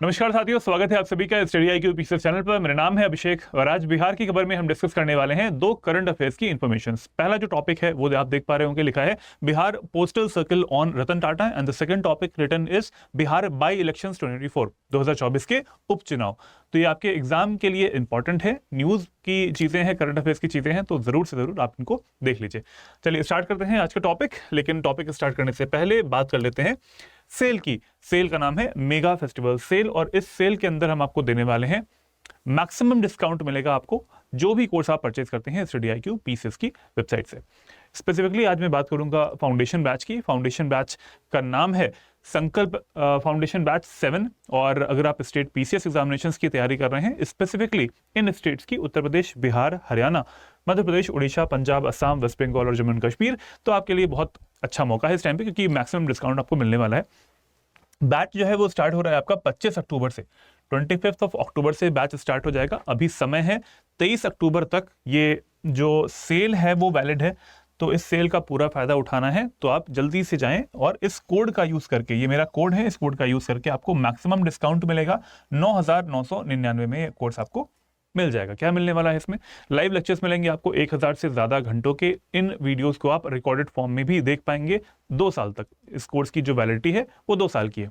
नमस्कार साथियों, स्वागत है आप सभी का स्टडी IQ पीसीएस चैनल पर। मेरा नाम है अभिषेक और आज बिहार की खबर में हम डिस्कस करने वाले हैं दो करंट अफेयर्स की इंफॉर्मेशन। पहला जो टॉपिक है वो आप देख पा रहे होंगे, लिखा है Bihar postal circle on Ratan Tata and the second topic written is Bihar by elections 2024 के उपचुनाव। तो ये आपके एग्जाम के लिए इंपॉर्टेंट है, न्यूज की चीजें हैं, करंट अफेयर्स की चीजें हैं, तो जरूर से जरूर आप इनको देख लीजिए। चलिए स्टार्ट करते हैं आज का टॉपिक, लेकिन टॉपिक स्टार्ट करने से पहले बात कर लेते हैं सेल की। सेल का नाम है मेगा फेस्टिवल सेल और इस सेल के अंदर हम आपको देने वाले हैं मैक्सिमम डिस्काउंट मिलेगा आपको जो भी कोर्स आप परचेज करते हैं स्टडी IQ पीसीएस की वेबसाइट से। स्पेसिफिकली आज मैं बात करूंगा फाउंडेशन बैच की। फाउंडेशन बैच का नाम है संकल्प फाउंडेशन बैच 7 और अगर आप स्टेट पीसीएस एग्जामिनेशंस की तैयारी कर रहे हैं स्पेसिफिकली इन स्टेट्स की उत्तर प्रदेश, बिहार, हरियाणा, मध्य प्रदेश, उड़ीसा, पंजाब, असम, वेस्ट बंगाल और जम्मू एंड कश्मीर, तो आपके लिए बहुत अच्छा मौका है इस टाइम पे क्योंकि मैक्सिमम डिस्काउंट आपको मिलने वाला है। बैच जो है वो स्टार्ट हो रहा है आपका 25 अक्टूबर से, 25 अक्टूबर से बैच स्टार्ट हो जाएगा। अभी समय है 23 अक्टूबर तक ये जो सेल है वो वैलिड है, तो इस सेल का पूरा फायदा उठाना है तो आप जल्दी से जाएं और इस कोड का यूज करके, ये मेरा कोड है, इस कोड का यूज करके आपको मैक्सिमम डिस्काउंट मिलेगा। 9,999 में ये कोर्स आपको मिल जाएगा। क्या मिलने वाला है इसमें? लाइव लेक्चर्स मिलेंगे आपको 1000 से ज्यादा घंटों के। इन वीडियोस को आप रिकॉर्डेड फॉर्म में भी देख पाएंगे 2 साल तक। इस कोर्स की जो वैलिडिटी है वो 2 साल की है।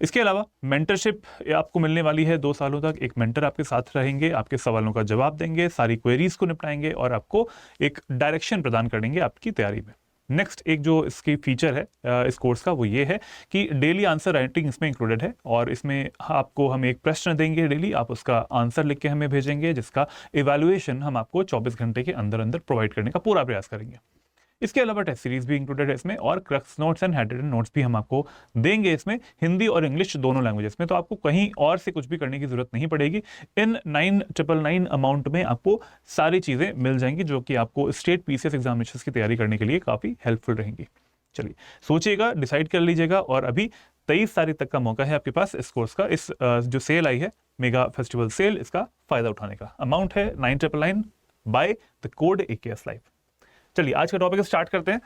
इसके अलावा मेंटरशिप आपको मिलने वाली है 2 सालों तक। एक मेंटर आपके साथ रहेंगे, आपके सवालों का जवाब देंगे, सारी क्वेरीज को निपटाएंगे और आपको एक डायरेक्शन प्रदान करेंगे आपकी तैयारी में। नेक्स्ट एक जो इसकी फीचर है इस कोर्स का वो ये है कि डेली आंसर राइटिंग इसमें इंक्लूडेड है और इसमें आपको हम एक प्रश्न देंगे डेली, आप उसका आंसर लिख के हमें भेजेंगे जिसका इवैल्यूएशन हम आपको 24 घंटे के अंदर अंदर प्रोवाइड करने का पूरा प्रयास करेंगे। इसके अलावा टेस्ट सीरीज भी इंक्लूडेड है इसमें और crux notes and hand written notes भी हम आपको देंगे इसमें, हिंदी और इंग्लिश दोनों लैंग्वेजेस में। तो आपको कहीं और से कुछ भी करने की जरूरत नहीं पड़ेगी। इन 9,999 अमाउंट में आपको सारी चीजें मिल जाएंगी जो कि आपको स्टेट पीसीएस एग्जामिनेशंस की तैयारी करने के लिए काफी हेल्पफुल रहेंगी। चलिए सोचिएगा, डिसाइड कर लीजिएगा और अभी 23 तारीख तक का मौका है आपके पास इस कोर्स का, इस जो सेल आई है मेगा फेस्टिवल सेल, इसका फायदा उठाने का। अमाउंट है 9,999 by the code AKS live. चलिए आज का टॉपिक स्टार्ट करते हैं।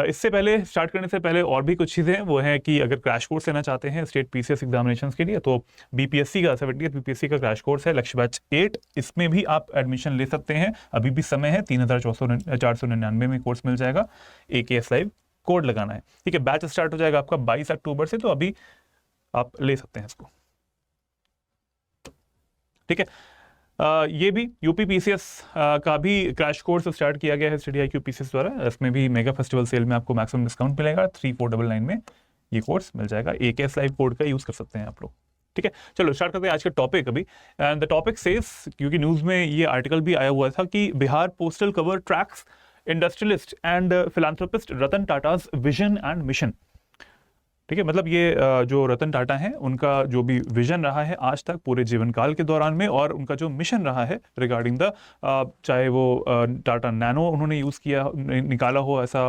इससे पहले स्टार्ट करने से पहले और भी कुछ चीज़ें हैं, वो है कि अगर क्रैश कोर्स लेना चाहते हैं स्टेट पीसीएस एग्जामिनेशंस के लिए तो बीपीएससी का 70th बीपीएससी का क्रैश कोर्स है लक्ष्य बैच 8, इसमें भी आप एडमिशन ले सकते हैं। अभी भी समय है, 3,499 में कोर्स मिल जाएगा। AKS लाइव कोड लगाना है, ठीक है। बैच स्टार्ट हो जाएगा आपका 22 अक्टूबर से, तो अभी आप ले सकते हैं इसको, ठीक है। ये भी यूपी पीसीएस का भी क्रैश कोर्स स्टार्ट किया गया है स्टडी IQ पीसीएस द्वारा। इसमें भी मेगा फेस्टिवल सेल में आपको मैक्सिमम डिस्काउंट मिलेगा। 3499 में ये कोर्स मिल जाएगा। AKS लाइव कोड का यूज कर सकते हैं आप लोग, ठीक है। चलो स्टार्ट करते हैं आज का टॉपिक अभी। एंड द टॉपिक सेज, क्योंकि न्यूज में ये आर्टिकल भी आया हुआ था कि Bihar postal cover tracks industrialist and philanthropist Ratan Tatas vision and mission, ठीक है। मतलब ये जो रतन टाटा हैं उनका जो भी विजन रहा है आज तक पूरे जीवन काल के दौरान में, और उनका जो मिशन रहा है रिगार्डिंग द चाहे वो टाटा नैनो उन्होंने यूज़ किया निकाला हो ऐसा,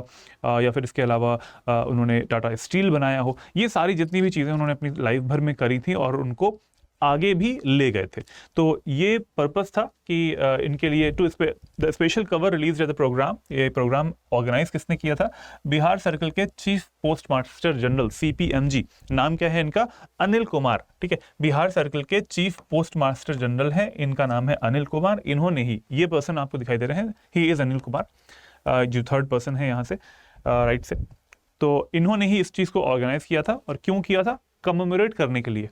या फिर इसके अलावा उन्होंने टाटा स्टील बनाया हो, ये सारी जितनी भी चीज़ें उन्होंने अपनी लाइफ भर में करी थी और उनको आगे भी ले गए थे। तो ये पर्पस था कि इनके लिए to the special cover release the programme. ये प्रोग्राम ऑर्गेनाइज किसने किया था? बिहार सर्कल के chief post master general CPMG, नाम क्या है इनका? अनिल कुमार, ठीक है। बिहार सर्कल के चीफ पोस्ट मास्टर जनरल हैं, इनका नाम है अनिल कुमार। इन्होंने ही, ये पर्सन आपको दिखाई दे रहे हैं, ही इज अनिल कुमार, जो थर्ड पर्सन है यहाँ से राइट से। तो इन्होंने ही इस चीज को ऑर्गेनाइज किया था। और क्यों किया था? कमेमोरेट करने के लिए,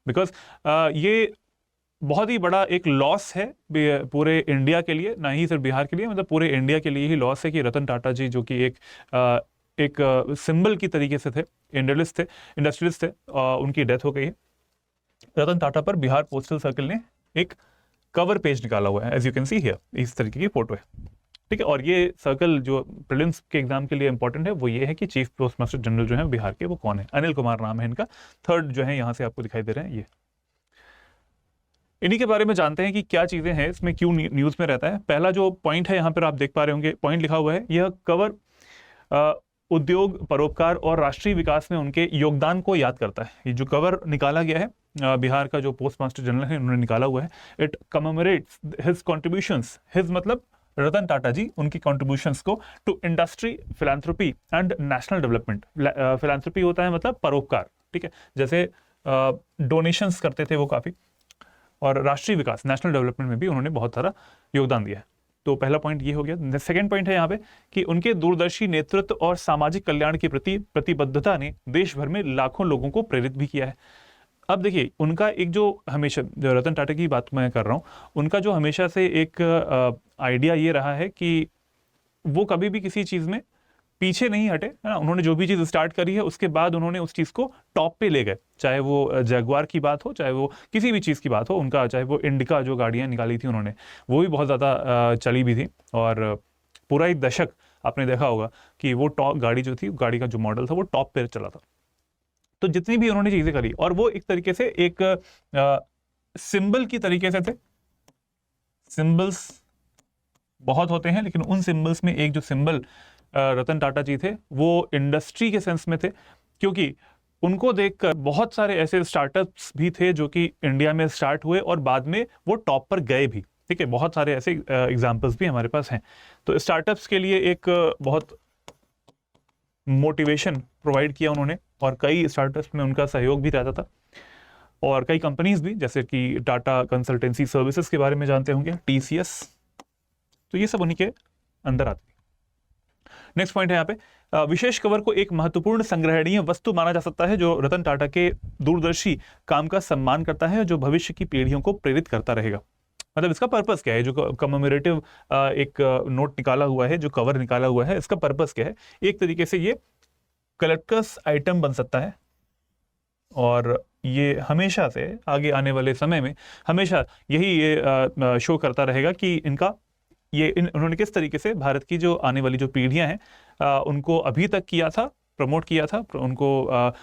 बिकॉज ये बहुत ही बड़ा एक लॉस है पूरे इंडिया के लिए, ना ही सिर्फ बिहार के लिए, मतलब पूरे इंडिया के लिए ही लॉस है कि रतन टाटा जी जो कि एक सिंबल की तरीके से थे, इंडस्ट्रियलिस्ट थे, उनकी डेथ हो गई है। रतन टाटा पर बिहार पोस्टल सर्कल ने एक कवर पेज निकाला हुआ है, as you can see here, इस तरीके की फोटो है, ठीक है। और ये सर्कल जो प्रीलिम्स के एग्जाम के लिए इंपॉर्टेंट है वो ये है कि चीफ पोस्ट मास्टर जनरल जो है बिहार के, वो कौन है? अनिल कुमार नाम है इनका। थर्ड जो है यहाँ से आपको दिखाई दे रहे हैं, ये इन्हीं के बारे में जानते हैं कि क्या चीजें हैं इसमें, क्यों न्यूज में रहता है। पहला जो पॉइंट है यहाँ पर आप देख पा रहे होंगे, पॉइंट लिखा हुआ है, यह कवर उद्योग, परोपकार और राष्ट्रीय विकास में उनके योगदान को याद करता है। ये जो कवर निकाला गया है बिहार का जो पोस्ट मास्टर जनरल है उन्होंने निकाला हुआ है, it commemorates his contributions, his मतलब रतन टाटा जी उनकी कॉन्ट्रीब्यूशंस को to industry, philanthropy and national development. Philanthropy होता है मतलब परोपकार, ठीक है, जैसे डोनेशंस करते थे वो काफ़ी, और राष्ट्रीय विकास, नेशनल डेवलपमेंट में भी उन्होंने बहुत सारा योगदान दिया है। तो पहला पॉइंट ये हो गया। सेकंड पॉइंट है यहाँ पे कि उनके दूरदर्शी नेतृत्व और सामाजिक कल्याण के प्रति प्रतिबद्धता ने देश भर में लाखों लोगों को प्रेरित भी किया है। अब देखिए, उनका एक जो हमेशा, जो रतन टाटा की बात मैं कर रहा हूँ, उनका जो हमेशा से एक आइडिया ये रहा है कि वो कभी भी किसी चीज़ में पीछे नहीं हटे, है ना। उन्होंने जो भी चीज़ स्टार्ट करी है उसके बाद उन्होंने उस चीज़ को टॉप पे ले गए, चाहे वो जगुआर की बात हो, चाहे वो किसी भी चीज़ की बात हो उनका, चाहे वो इंडिका जो गाड़ियाँ निकाली थी उन्होंने, वो भी बहुत ज़्यादा चली भी थी, और पूरा एक दशक आपने देखा होगा कि वो टॉप गाड़ी जो थी, गाड़ी का जो मॉडल था वो टॉप पे चला था। तो जितनी भी उन्होंने चीज़ें करी, और वो एक तरीके से एक सिंबल की तरीके से थे। सिंबल्स बहुत होते हैं, लेकिन उन सिंबल्स में एक जो सिंबल रतन टाटा जी थे वो इंडस्ट्री के सेंस में थे, क्योंकि उनको देखकर बहुत सारे ऐसे स्टार्टअप्स भी थे जो कि इंडिया में स्टार्ट हुए और बाद में वो टॉप पर गए भी, ठीक है। बहुत सारे ऐसे एग्जांपल्स भी हमारे पास हैं। तो स्टार्टअप्स के लिए एक बहुत मोटिवेशन प्रोवाइड किया उन्होंने, और कई स्टार्टअप्स में उनका सहयोग भी रहता था, और कई कंपनीज भी, जैसे कि टाटा कंसल्टेंसी सर्विसेज के बारे में जानते होंगे, TCS, तो ये सब उन्हीं के अंदर आती है। नेक्स्ट पॉइंट है यहाँ पे, विशेष कवर को एक महत्वपूर्ण संग्रहणीय वस्तु माना जा सकता है जो रतन टाटा के दूरदर्शी काम का सम्मान करता है, जो भविष्य की पीढ़ियों को प्रेरित करता रहेगा। मतलब इसका पर्पस क्या है, जो कमेमोरेटिव एक नोट निकाला हुआ है, जो कवर निकाला हुआ है, इसका पर्पस क्या है? एक तरीके से ये कलेक्टर्स आइटम बन सकता है, और ये हमेशा से आगे आने वाले समय में हमेशा यही ये शो करता रहेगा कि इनका उन्होंने किस तरीके से भारत की जो आने वाली जो पीढ़ियां हैं उनको अभी तक किया था, प्रमोट किया था, उनको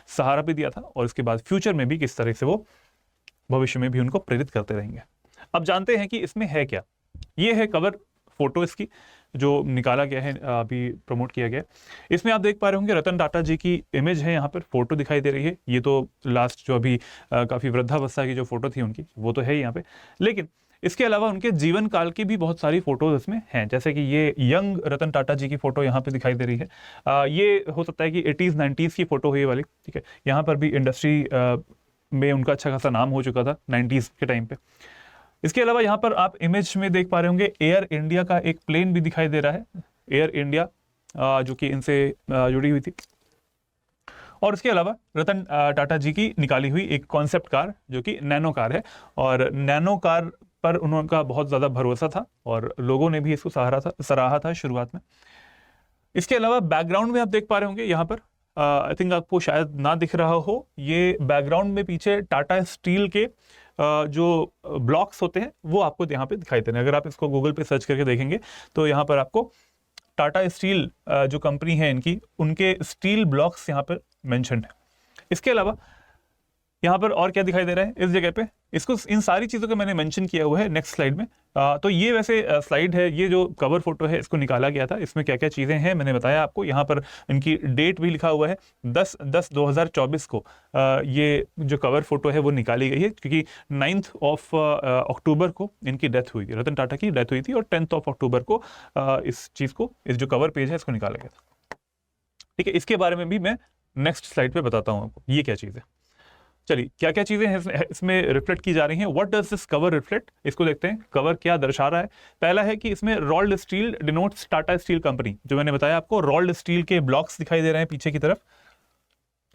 सहारा भी दिया था, और इसके बाद फ्यूचर में भी किस तरह से वो भविष्य में भी उनको प्रेरित करते रहेंगे। अब जानते हैं कि इसमें है क्या। ये है कवर फोटो इसकी, जो निकाला गया है, अभी प्रमोट किया गया। इसमें आप देख पा रहे होंगे रतन टाटा जी की इमेज है, यहाँ पर फोटो दिखाई दे रही है। ये तो लास्ट जो अभी काफ़ी वृद्धावस्था की जो फोटो थी उनकी, वो तो है यहाँ पे, लेकिन इसके अलावा उनके जीवन काल की भी बहुत सारी फोटोज इसमें हैं। जैसे कि ये यंग रतन टाटा जी की फोटो यहाँ पे दिखाई दे रही है। ये हो सकता है कि 80s 90s की फोटो है ये वाली, ठीक है। यहाँ पर भी इंडस्ट्री में उनका अच्छा खासा नाम हो चुका था 90s के टाइम पे। इसके अलावा यहाँ पर आप इमेज में देख पा रहे होंगे एयर इंडिया का एक प्लेन भी दिखाई दे रहा है, एयर इंडिया, जो कि इनसे जुड़ी हुई थी। और इसके अलावा रतन टाटा जी की निकाली हुई एक कॉन्सेप्ट कार जो कि नैनो कार है, और नैनो कार पर उनका बहुत ज़्यादा भरोसा था और लोगों ने भी इसको सराहा था शुरुआत में। इसके अलावा बैकग्राउंड में आप देख पा रहे होंगे यहाँ पर, आई थिंक आपको शायद ना दिख रहा हो, ये बैकग्राउंड में पीछे टाटा स्टील के जो ब्लॉक्स होते हैं वो आपको यहाँ पे दिखाई दे रहे हैं। अगर आप इसको गूगल पे सर्च करके देखेंगे तो यहाँ पर आपको टाटा स्टील जो कंपनी है इनकी, उनके स्टील ब्लॉक्स यहाँ पर मेंशन्ड है। इसके अलावा यहाँ पर और क्या दिखाई दे रहा है इस जगह पे, इसको, इन सारी चीज़ों को मैंने मेंशन किया हुआ है नेक्स्ट स्लाइड में। तो ये वैसे स्लाइड है, ये जो कवर फोटो है इसको निकाला गया था, इसमें क्या क्या चीज़ें हैं मैंने बताया आपको। यहाँ पर इनकी डेट भी लिखा हुआ है, 10/10/2024 को ये जो कवर फोटो है वो निकाली गई है, क्योंकि 9 अक्टूबर को इनकी डेथ हुई थी, रतन टाटा की डेथ हुई थी, और 10 अक्टूबर को इस चीज़ को, इस जो कवर पेज है इसको निकाला गया था, ठीक है। इसके बारे में भी मैं नेक्स्ट स्लाइड पे बताता हूँ आपको ये क्या चीज़ है। चलिए, क्या क्या चीजें हैं इसमें रिफ्लेक्ट की जा रही हैं, what does this cover reflect, इसको देखते हैं कवर क्या दर्शा रहा है। पहला है कि इसमें rolled steel denotes Tata steel company, जो मैंने बताया आपको, रोल्ड स्टील के ब्लॉक्स दिखाई दे रहे हैं पीछे की तरफ,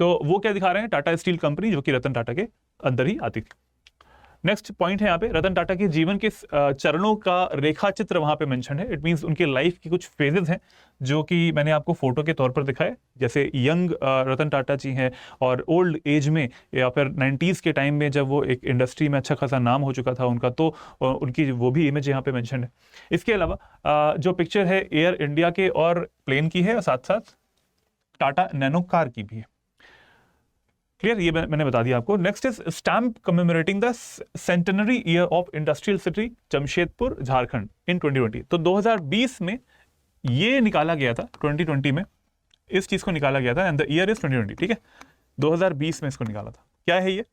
तो वो क्या दिखा रहे हैं, टाटा स्टील कंपनी, जो कि रतन टाटा के अंदर ही आती थी। नेक्स्ट पॉइंट है यहाँ पे रतन टाटा के जीवन के चरणों का रेखा चित्र वहां पे मेंशन है। इट मींस उनके लाइफ की कुछ फेजेस हैं जो कि मैंने आपको फोटो के तौर पर दिखाए, जैसे यंग रतन टाटा जी हैं, और ओल्ड एज में या फिर 90s के टाइम में जब वो एक इंडस्ट्री में अच्छा खासा नाम हो चुका था उनका, तो उनकी वो भी इमेज यहाँ पे मेंशन है। इसके अलावा जो पिक्चर है एयर इंडिया के और प्लेन की है, और साथ साथ टाटा नैनो कार की भी है। क्लियर, ये मैंने बता दिया आपको। Next is stamp commemorating the centenary year of industrial city Jamshedpur Jharkhand in 2020। तो 2020 में ये निकाला गया था, 2020 में इस चीज को निकाला गया था, एंड द ईयर इज 2020, ठीक है। 2020 में इसको निकाला था। क्या है ये?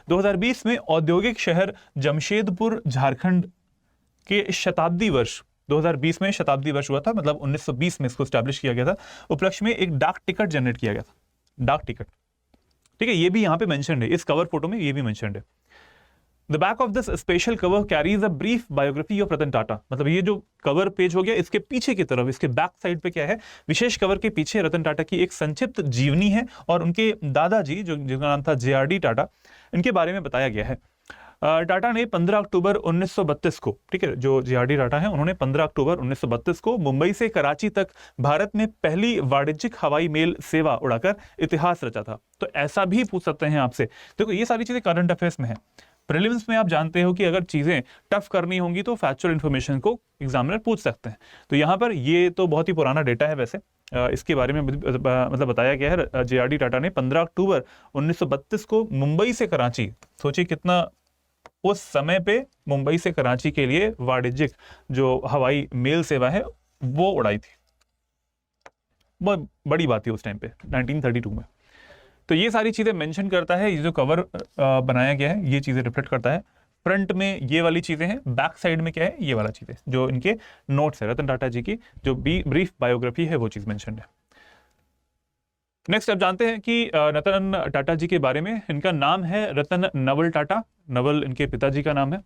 2020 में औद्योगिक शहर जमशेदपुर झारखंड के शताब्दी वर्ष 2020 में शताब्दी वर्ष हुआ था, मतलब 1920 में इसको स्टैब्लिश किया गया था, उपलक्ष्य में एक डाक टिकट जनरेट किया गया था, डाक टिकट। ठीक है, ये भी यहाँ पे मेंशन्ड है, इस कवर फोटो में ये भी मेंशन्ड है। The back of this special cover carries a brief biography of Ratan Tata. मतलब ये जो कवर पेज हो गया, इसके पीछे की तरफ, इसके बैक साइड पे क्या है, विशेष कवर के पीछे रतन टाटा की एक संक्षिप्त जीवनी है और उनके दादाजी जो जिनका नाम था JRD टाटा, इनके बारे में बताया गया है। टाटा ने 15 अक्टूबर 1932 को, ठीक है, जो JRD टाटा है उन्होंने 15 अक्टूबर 1932 को मुंबई से कराची तक भारत में पहली वाणिज्यिक हवाई मेल सेवा उड़ाकर इतिहास रचा था। तो ऐसा भी पूछ सकते हैं आपसे। देखो ये सारी चीजें करंट अफेयर्स में है। प्रीलिम्स में आप जानते हो कि अगर चीजें टफ करनी होंगी तो फैक्चुअल इन्फॉर्मेशन को एग्जामिनर पूछ सकते हैं। तो यहाँ पर ये तो बहुत ही पुराना डेटा है वैसे, इसके बारे में मतलब बताया गया है। JRD टाटा ने 15 अक्टूबर 1932 को मुंबई से कराची, सोचिए कितना उस समय पे मुंबई से कराची के लिए वाणिज्यिक जो हवाई मेल सेवा है वो उड़ाई थी। बहुत बड़ी बात थी उस टाइम पे 1932 में। तो ये सारी चीजें मेंशन करता है, ये जो कवर बनाया गया है ये चीजें रिफ्लेक्ट करता है। फ्रंट में ये वाली चीजें हैं, बैक साइड में क्या है, ये वाला चीजें जो इनके नोट्स है, रतन टाटा जी की जो ब्रीफ बायोग्राफी है वो चीज मेंशन है। नेक्स्ट आप जानते हैं कि रतन टाटा जी के बारे में, इनका नाम है रतन नवल टाटा। नवल इनके पिताजी का नाम है,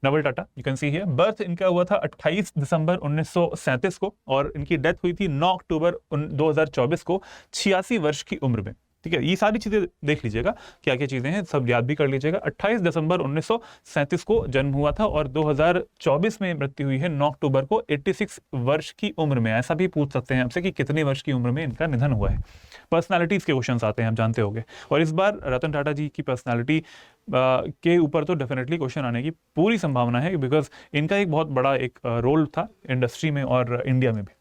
Naval Tata. You can see here birth इनका हुआ था 28 दिसंबर 1937 को और इनकी डेथ हुई थी 9 अक्टूबर 2024 को 86 वर्ष की उम्र में। ठीक है, ये सारी चीजें देख लीजिएगा, क्या क्या चीजें हैं सब याद भी कर लीजिएगा। 28 दिसंबर 1937 को जन्म हुआ था और 2024 में मृत्यु हुई है 9 अक्टूबर को 86 वर्ष की उम्र में। ऐसा भी पूछ सकते हैं आपसे कि कितने वर्ष की उम्र में इनका निधन हुआ है। पर्सनालिटीज के क्वेश्चंस आते हैं, आप जानते होंगे, और इस बार रतन टाटा जी की पर्सनालिटी के ऊपर तो डेफिनेटली क्वेश्चन आने की पूरी संभावना है, बिकॉज इनका एक बहुत बड़ा एक रोल था इंडस्ट्री में और इंडिया में भी,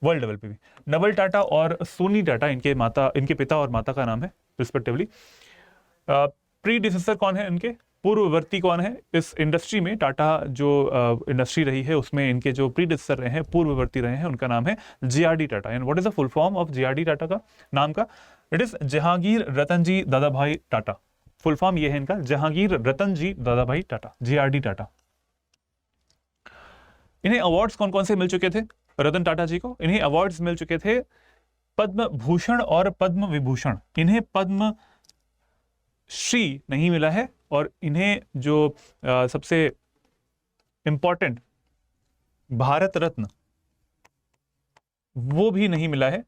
वर्ल्ड लेवल पे भी। नवल टाटा और सोनी टाटा इनके पिता और माता का नाम है रिस्पेक्टिवली। प्रीडिसेसर कौन है इनके, पूर्ववर्ती कौन है इस इंडस्ट्री में, टाटा जो इंडस्ट्री रही है उसमें इनके जो प्रीडिसेसर रहे हैं, पूर्ववर्ती रहे हैं, उनका नाम है JRD Tata. And what is the full form of JRD Tata का नाम का? It is Jehangir Ratanji Dadabhoy Tata. Full form ये है इनका, जहांगीर रतन जी दादाभाई टाटा, JRD टाटा। इन्हें अवार्ड्स कौन कौन से मिल चुके थे रतन टाटा जी को? इन्हें अवार्ड्स मिल चुके थे पद्म भूषण और पद्म विभूषण। इन्हें पद्म श्री नहीं मिला है और इन्हें जो सबसे इंपॉर्टेंट भारत रत्न वो भी नहीं मिला है।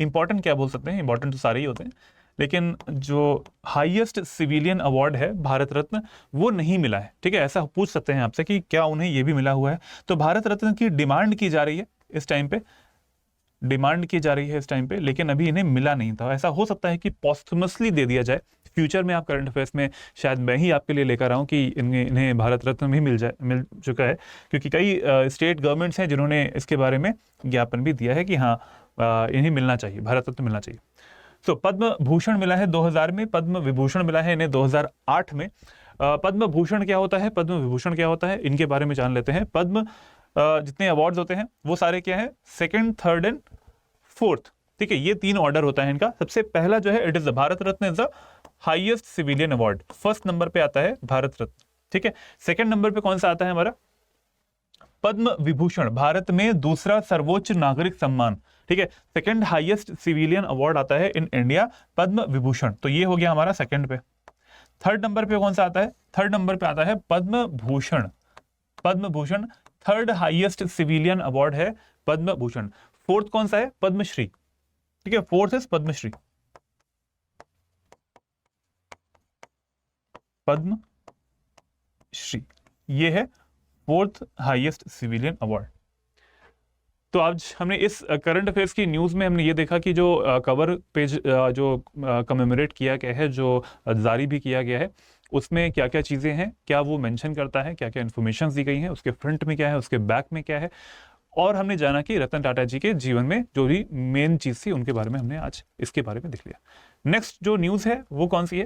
इंपॉर्टेंट क्या बोल सकते हैं, इंपॉर्टेंट तो सारे ही होते हैं, लेकिन जो हाईएस्ट सिविलियन अवार्ड है भारत रत्न वो नहीं मिला है। ठीक है, ऐसा पूछ सकते हैं आपसे कि क्या उन्हें ये भी मिला हुआ है। तो भारत रत्न की डिमांड की जा रही है इस टाइम पे, डिमांड की जा रही है इस टाइम पे, लेकिन अभी इन्हें मिला नहीं था। ऐसा हो सकता है कि पॉस्थुमसली दे दिया जाए फ्यूचर में। आप करंट अफेयर्स में शायद मैं ही आपके लिए लेकर आऊं कि इन्हें भारत रत्न भी मिल चुका है, क्योंकि कई स्टेट गवर्नमेंट्स हैं जिन्होंने इसके बारे में ज्ञापन भी दिया है कि हाँ इन्हें मिलना चाहिए, भारत रत्न मिलना चाहिए। तो पद्म भूषण मिला है 2000 में, पद्म विभूषण मिला है इन्हें 2008 में। पद्म भूषण क्या होता है, पद्म विभूषण क्या होता है, इनके बारे में जान लेते हैं। पद्म जितने अवार्ड्स होते हैं वो सारे क्या है, सेकंड, थर्ड एंड फोर्थ। ठीक है, ये 3 ऑर्डर होता है इनका। सबसे पहला जो है it is the Bharat Ratna, is the highest civilian award. First number पे आता है भारत रत्न। ठीक है, सेकंड नंबर पे कौन सा आता है हमारा, पद्म विभूषण, भारत में दूसरा सर्वोच्च नागरिक सम्मान। ठीक है, सेकंड हाईएस्ट सिविलियन अवार्ड आता है इन इंडिया, पद्म विभूषण। तो ये हो गया हमारा सेकंड पे। थर्ड नंबर पे कौन सा आता है, थर्ड नंबर पे आता है Padma Bhushan. Padma Bhushan third highest civilian award है, पद्म भूषण। फोर्थ कौन सा है, पद्मश्री। ठीक है, फोर्थ इज पद्मश्री, पद्मश्री, ये है फोर्थ हाईएस्ट सिविलियन अवार्ड। तो आज हमने इस करंट अफेयर्स की न्यूज़ में हमने ये देखा कि जो कवर पेज जो कमेमोरेट किया गया है, जो जारी भी किया गया है, उसमें क्या क्या चीज़ें हैं, क्या वो मेंशन करता है, क्या क्या इन्फॉर्मेशन दी गई हैं, उसके फ्रंट में क्या है, उसके बैक में क्या है, और हमने जाना कि रतन टाटा जी के जीवन में जो भी मेन चीज़ थी उनके बारे में हमने आज इसके बारे में देख लिया। नेक्स्ट जो न्यूज़ है वो कौन सी है,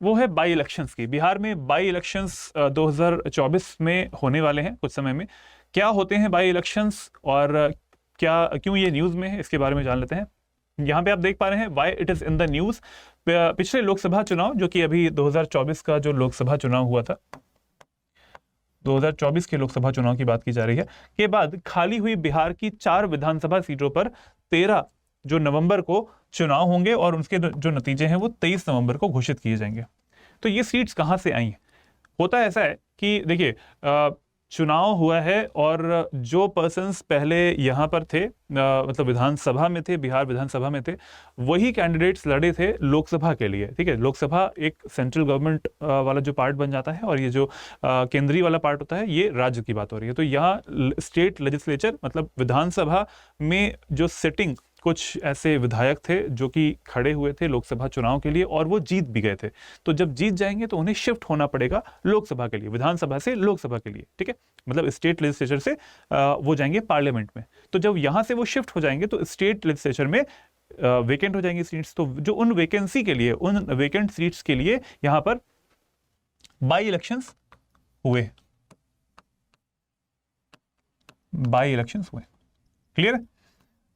वो है बाई इलेक्शंस की। बिहार में बाई इलेक्शंस 2024 में होने वाले हैं कुछ समय में। क्या होते हैं बाई इलेक्शंस और क्यों ये न्यूज़ में है, इसके बारे में जान लेते हैं। यहाँ पे आप देख पा रहे हैं why it is in the news. पिछले लोकसभा चुनाव, जो कि अभी 2024 का जो लोकसभा चुनाव हुआ था, 2024 के लोकसभा चुनाव की बात की जा रही है, के बाद खाली हुई बिहार की 4 विधानसभा सीटों पर 13 जो नवंबर को चुनाव होंगे और उसके जो नतीजे हैं वो 23 नवंबर को घोषित किए जाएंगे। तो ये सीट्स कहाँ से आई? होता ऐसा है कि देखिए चुनाव हुआ है और जो पर्सन्स पहले यहाँ पर थे मतलब विधानसभा में थे, बिहार विधानसभा में थे, वही कैंडिडेट्स लड़े थे लोकसभा के लिए। ठीक है, लोकसभा एक सेंट्रल गवर्नमेंट वाला जो पार्ट बन जाता है और ये जो केंद्रीय वाला पार्ट होता है ये राज्य की बात हो रही है। तो यहाँ स्टेट लेजिस्लेचर मतलब विधानसभा में जो सिटिंग कुछ ऐसे विधायक थे जो कि खड़े हुए थे लोकसभा चुनाव के लिए और वो जीत भी गए थे। तो जब जीत जाएंगे तो उन्हें शिफ्ट होना पड़ेगा लोकसभा के लिए, विधानसभा से लोकसभा के लिए। ठीक है, मतलब स्टेट लेजिस्लेचर से वो जाएंगे पार्लियामेंट में। तो जब यहां से वो शिफ्ट हो जाएंगे तो स्टेट लेजिस्लेचर में वेकेंट हो जाएंगी सीट्स। तो जो उन वैकेंसी के लिए, उन वेकेंट सीट्स के लिए यहां पर बाई इलेक्शंस हुए, बाई इलेक्शंस हुए। क्लियर है?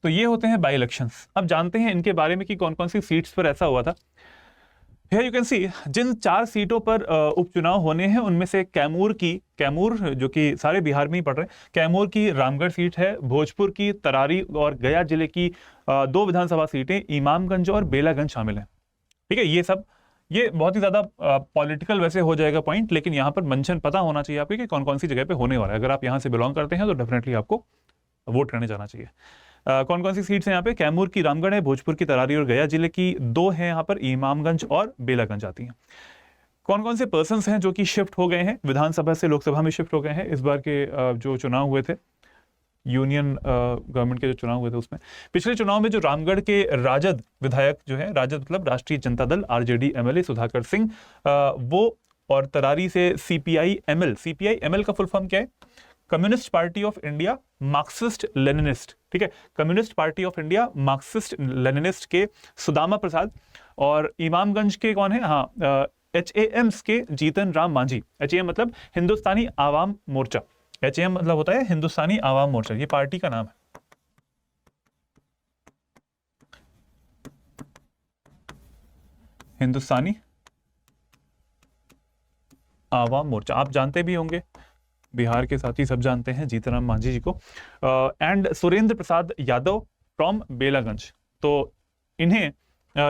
तो ये होते हैं बाई इलेक्शंस। अब जानते हैं इनके बारे में कि कौन कौन सी सीट्स पर ऐसा हुआ था। Here you can see जिन 4 सीटों पर उपचुनाव होने हैं उनमें से कैमूर जो कि सारे बिहार में ही पड़ रहे हैं, कैमूर की रामगढ़ सीट है, भोजपुर की तरारी और गया जिले की 2 विधानसभा सीटें, इमामगंज और बेलागंज शामिल हैं। ठीक है, ये बहुत ही ज्यादा पॉलिटिकल वैसे हो जाएगा पॉइंट, लेकिन यहाँ पर मेंशन पता होना चाहिए आपको कि कौन कौन सी जगह पे होने वाला है। अगर आप यहाँ से बिलोंग करते हैं तो डेफिनेटली आपको वोट करने जाना चाहिए। कौन कौन सी सीट्स हैं यहाँ पे? कैमूर की रामगढ़ है, भोजपुर की तरारी और गया जिले की 2 हैं, यहाँ पर इमामगंज और बेलागंज आती हैं। कौन कौन से पर्सन्स हैं जो कि शिफ्ट हो गए हैं, विधानसभा से लोकसभा में शिफ्ट हो गए हैं इस बार के जो चुनाव हुए थे, यूनियन गवर्नमेंट के जो चुनाव हुए थे उसमें? पिछले चुनाव में जो रामगढ़ के राजद विधायक जो है, राजद मतलब राष्ट्रीय जनता दल, आरजेडी एमएलए सुधाकर सिंह, वो, और तरारी से सीपीआई एमएल का फुल फॉर्म क्या है? Communist party of India Marxist Leninist. ठीक है, communist party of India Marxist Leninist के सुदामा प्रसाद, और इमामगंज के कौन है? हाँ, HAMs के जीतन राम मांझी। HAM मतलब हिंदुस्तानी आवाम मोर्चा, HAM मतलब होता है हिंदुस्तानी आवाम मोर्चा, ये पार्टी का नाम है। हिंदुस्तानी आवाम मोर्चा आप जानते भी होंगे, बिहार के साथी सब जानते हैं जीतनराम मांझी जी को। And Surendra Prasad Yadav from Belaganj. तो इन्हें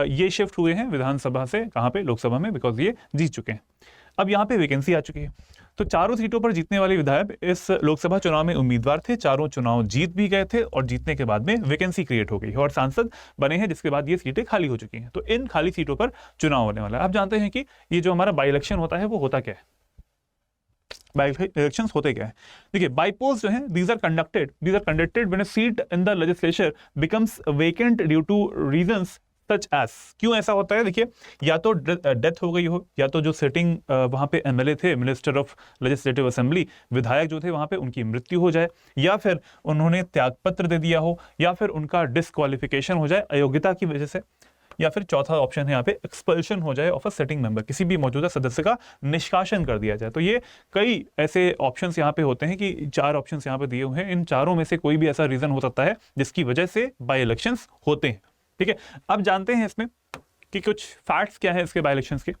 ये शिफ्ट हुए हैं विधानसभा से कहां पे? लोकसभा में, बिकॉज ये जीत चुके हैं। अब यहाँ पे वैकेंसी आ चुकी है। तो चारों सीटों पर जीतने वाले विधायक इस लोकसभा चुनाव में उम्मीदवार थे, चारों चुनाव जीत भी गए थे और जीतने के बाद में वैकेंसी क्रिएट हो गई और सांसद बने हैं, जिसके बाद ये सीटें खाली हो चुकी हैं। तो इन खाली सीटों पर चुनाव होने वाला है। आप जानते हैं कि ये जो हमारा बाई इलेक्शन होता है वो होता क्या है? बाई इलेक्शंस होते क्या है? देखिए, बाई पोल्स जो हैं, these are conducted when a seat in the legislature becomes vacant due to reasons such as। क्यों ऐसा होता है? देखिए, या तो डेथ हो गई हो, या तो जो सिटिंग वहां पे एमएलए थे, मिनिस्टर ऑफ लेजिस्लेटिव असेंबली, विधायक जो थे वहां पे, उनकी मृत्यु हो जाए, या फिर उन्होंने त्यागपत्र दे दिया हो, या फिर उनका डिस्क्वालिफिकेशन हो जाए अयोग्यता की वजह से, या फिर चौथा ऑप्शन है यहाँ पे एक्सपल्शन हो जाए ऑफ अ सिटिंग मेंबर, किसी भी मौजूदा सदस्य का निष्कासन कर दिया जाए। तो ये कई ऐसे ऑप्शंस यहाँ पे होते हैं कि 4 ऑप्शंस यहाँ पे दिए हुए हैं, इन चारों में से कोई भी ऐसा रीजन हो सकता है जिसकी वजह से बाई इलेक्शंस होते हैं। ठीक है, अब जानते हैं इसमें कि कुछ फैक्ट्स क्या है इसके बाई इलेक्शंस के।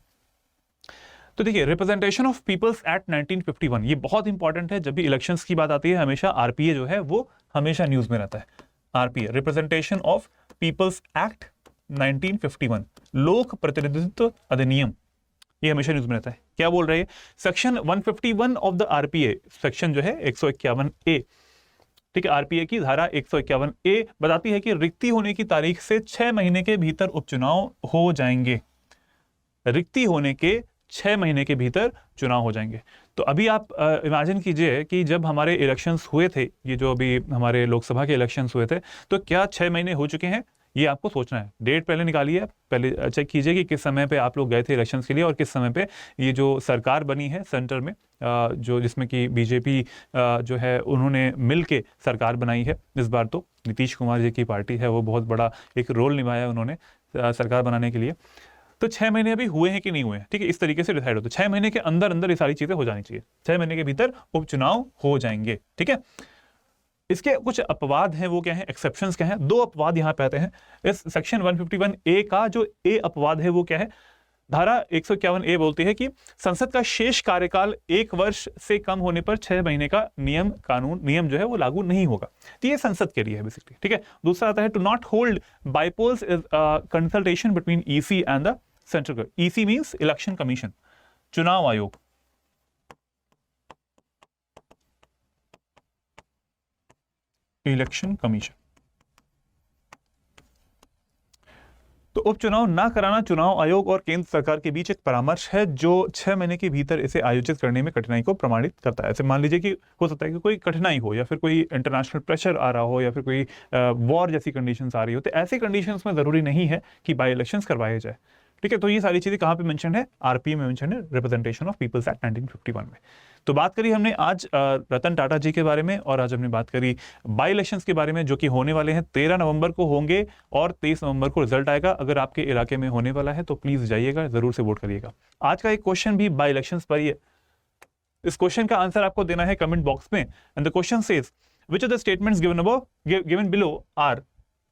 तो देखिए, रिप्रेजेंटेशन ऑफ पीपल्स एक्ट 1951 ये बहुत इंपॉर्टेंट है। जब भी इलेक्शंस की बात आती है हमेशा आरपीए जो है वो हमेशा न्यूज में रहता है। RPA, representation of peoples act 1951, लोक प्रतिनिधित्व अधिनियम, ये हमेशा न्यूज में रहता है। क्या बोल रहे हैं? Section 151 of the RPA, section जो है 151A, ठीक है, आरपीए की धारा 151A बताती है कि रिक्ति होने की तारीख से 6 महीने के भीतर उपचुनाव हो जाएंगे। रिक्ति होने के 6 महीने के भीतर चुनाव हो जाएंगे। तो अभी आप इमेजिन कीजिए कि जब हमारे इलेक्शंस हुए थे, ये जो अभी हमारे लोकसभा के इलेक्शंस हुए थे, तो क्या 6 महीने हो चुके हैं? ये आपको सोचना है। डेट पहले निकालिए, पहले चेक कीजिए कि किस समय पे आप लोग गए थे इलेक्शंस के लिए और किस समय पे ये जो सरकार बनी है सेंटर में, जो जिसमें कि बीजेपी जो है उन्होंने मिल के सरकार बनाई है। इस बार तो नीतीश कुमार जी की पार्टी है, वो बहुत बड़ा एक रोल निभाया उन्होंने सरकार बनाने के लिए। तो 6 महीने अभी हुए हैं कि नहीं हुए हैं? ठीक है, इस तरीके से डिसाइड हो। तो 6 महीने के अंदर अंदर ये सारी चीजें हो जानी चाहिए, 6 महीने के भीतर उपचुनाव हो जाएंगे। ठीक है, इसके कुछ अपवाद हैं, वो क्या है, एक्सेप्शंस क्या हैं? 2 अपवाद यहाँ पे आते हैं। इस सेक्शन 151A का जो ए अपवाद है वो क्या है? धारा 151A बोलती है कि संसद का शेष कार्यकाल 1 वर्ष से कम होने पर 6 महीने का नियम जो है वो लागू नहीं होगा। तो ये संसद के लिए है बेसिकली, ठीक है। दूसरा आता है to not hold bypolls is consultation between EC and the central government. EC means election commission, चुनाव आयोग। इलेक्शन कमीशन तो उपचुनाव ना कराना चुनाव आयोग और केंद्र सरकार के बीच एक परामर्श है जो 6 महीने के भीतर इसे आयोजित करने में कठिनाई को प्रमाणित करता है। ऐसे मान लीजिए कि हो सकता है कि कोई कठिनाई हो या फिर कोई इंटरनेशनल प्रेशर आ रहा हो या फिर कोई वॉर जैसी कंडीशंस आ रही हो, तो ऐसी कंडीशंस में जरूरी नहीं है कि बाई इलेक्शंस करवाए जाए, ठीक है। तो ये सारी चीजें कहाँ पे मेंशन है? आरपीए में मेंशन है, रिप्रेजेंटेशन ऑफ पीपल्स एक्ट 1951 में। तो बात करी हमने आज रतन टाटा जी के बारे में, और आज हमने बात करी बाई इलेक्शंस के बारे में जो कि होने वाले हैं 13 नवंबर को होंगे और 23 नवंबर को रिजल्ट आएगा। अगर आपके इलाके में होने वाला है तो प्लीज जाइएगा, जरूर से वोट करिएगा। आज का एक क्वेश्चन भी बाई इलेक्शंस पर ही है। इस क्वेश्चन का आंसर आपको देना है कमेंट बॉक्स में। And the question says which of the statements given below are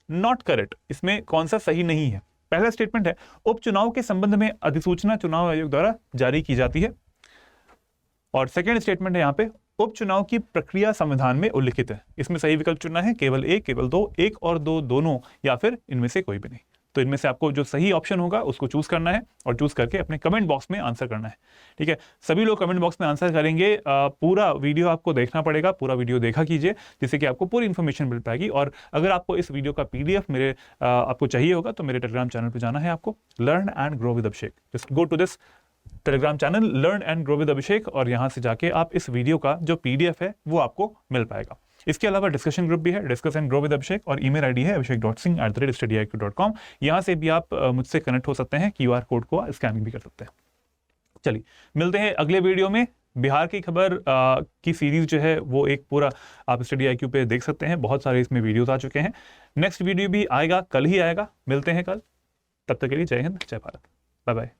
not correct. इसमें कौन सा सही नहीं है? पहला स्टेटमेंट है उपचुनाव के संबंध में अधिसूचना चुनाव आयोग द्वारा जारी की जाती है, और सेकंड स्टेटमेंट है यहाँ पे उपचुनाव की प्रक्रिया संविधान में उल्लिखित है। इसमें सही विकल्प चुनना है, केवल एक, केवल दो, एक और दो दोनों, या फिर इनमें से कोई भी नहीं। तो इनमें से आपको जो सही ऑप्शन होगा उसको चूज करना है और चूज करके अपने कमेंट बॉक्स में आंसर करना है, ठीक है। सभी लोग कमेंट बॉक्स में आंसर करेंगे। पूरा वीडियो आपको देखना पड़ेगा, पूरा वीडियो देखा कीजिए जिससे कि आपको पूरी इन्फॉर्मेशन मिल पाएगी। और अगर आपको इस वीडियो का PDF मेरे आपको चाहिए होगा तो मेरे टेलीग्राम चैनल पर जाना है आपको, learn and grow with Abhishek. Just go to this Telegram channel learn and grow with Abhishek, और यहां से जाके आप इस वीडियो का जो PDF है वो आपको मिल पाएगा। इसके अलावा डिस्कशन ग्रुप भी है, discuss and grow with Abhishek, और ईमेल आईडी है abhishek.singh@studyIQ.com। यहां से भी आप मुझसे कनेक्ट हो सकते हैं, QR कोड को स्कैनिंग भी कर सकते हैं। चलिए मिलते हैं अगले वीडियो में। बिहार की खबर की सीरीज जो है वो एक पूरा आप StudyIQ पे देख सकते हैं, बहुत सारे इसमें वीडियोस आ चुके हैं। नेक्स्ट वीडियो भी आएगा, कल ही आएगा। मिलते हैं कल, तब तक के लिए जय हिंद, जय भारत, बाय बाय।